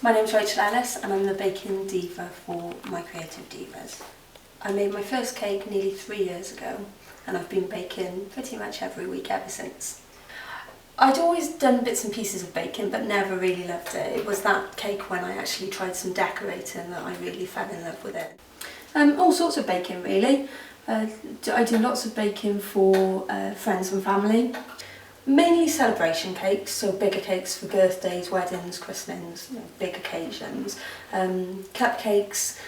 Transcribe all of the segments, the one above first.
My name's Rachel Ellis and I'm the baking diva for My Creative Divas. I made my first cake nearly 3 years ago and I've been baking pretty much every week ever since. I'd always done bits and pieces of baking but never really loved it. It was that cake when I actually tried some decorating that I really fell in love with it. All sorts of baking really. I do lots of baking for friends and family. Mainly celebration cakes, so bigger cakes for birthdays, weddings, christenings, big occasions. Cupcakes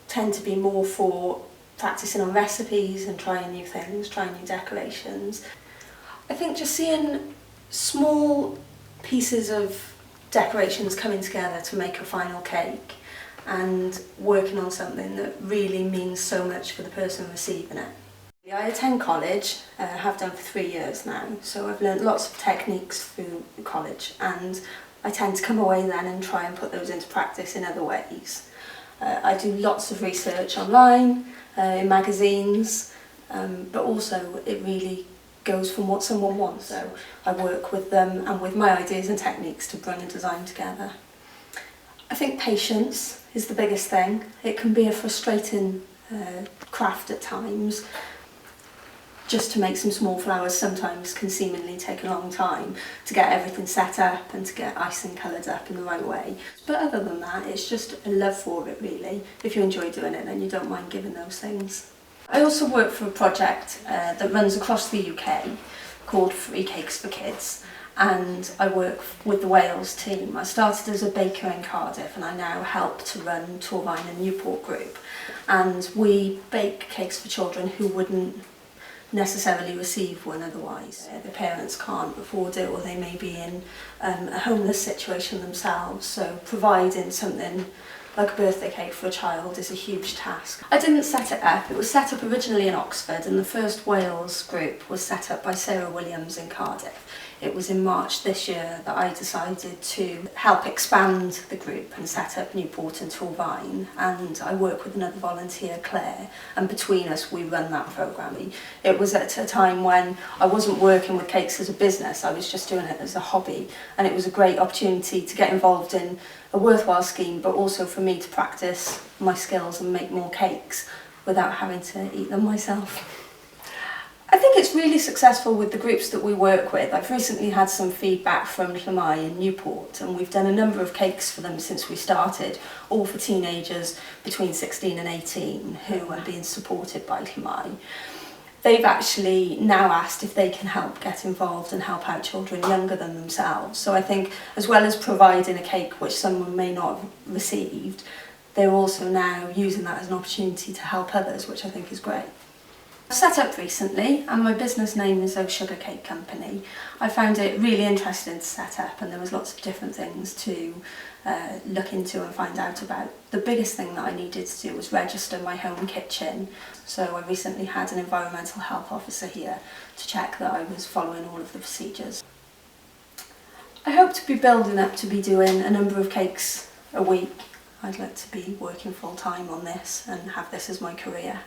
tend to be more for practicing on recipes and trying new things, trying new decorations. I think just seeing small pieces of decorations coming together to make a final cake and working on something that really means so much for the person receiving it. I attend college, have done for 3 years now, so I've learnt lots of techniques through college and I tend to come away then and try and put those into practice in other ways. I do lots of research online, in magazines, but also it really goes from what someone wants, so I work with them and with my ideas and techniques to bring a design together. I think patience is the biggest thing. It can be a frustrating craft at times. Just to make some small flowers sometimes can seemingly take a long time to get everything set up and to get icing coloured up in the right way. But other than that, it's just a love for it really. If you enjoy doing it, then you don't mind giving those things. I also work for a project that runs across the UK called Free Cakes for Kids, and I work with the Wales team. I started as a baker in Cardiff and I now help to run Torvine and Newport group, and we bake cakes for children who wouldn't necessarily receive one otherwise. The parents can't afford it or they may be in a homeless situation themselves, so providing something like a birthday cake for a child is a huge task. I didn't set it up. It was set up originally in Oxford and the first Wales group was set up by Sarah Williams in Cardiff. It was in March this year that I decided to help expand the group and set up Newport and Torvine, and I work with another volunteer, Claire, and between us we run that programme. It was at a time when I wasn't working with cakes as a business, I was just doing it as a hobby, and it was a great opportunity to get involved in a worthwhile scheme, but also for me to practice my skills and make more cakes without having to eat them myself. I think it's really successful with the groups that we work with. I've recently had some feedback from Llamai in Newport and we've done a number of cakes for them since we started, all for teenagers between 16 and 18 who are being supported by Llamai. They've actually now asked if they can help get involved and help out children younger than themselves. So I think as well as providing a cake which someone may not have received, they're also now using that as an opportunity to help others, which I think is great. I set up recently and my business name is O Sugar Cake Company. I found it really interesting to set up and there was lots of different things to look into and find out about. The biggest thing that I needed to do was register my home kitchen. So I recently had an environmental health officer here to check that I was following all of the procedures. I hope to be building up to be doing a number of cakes a week. I'd like to be working full time on this and have this as my career.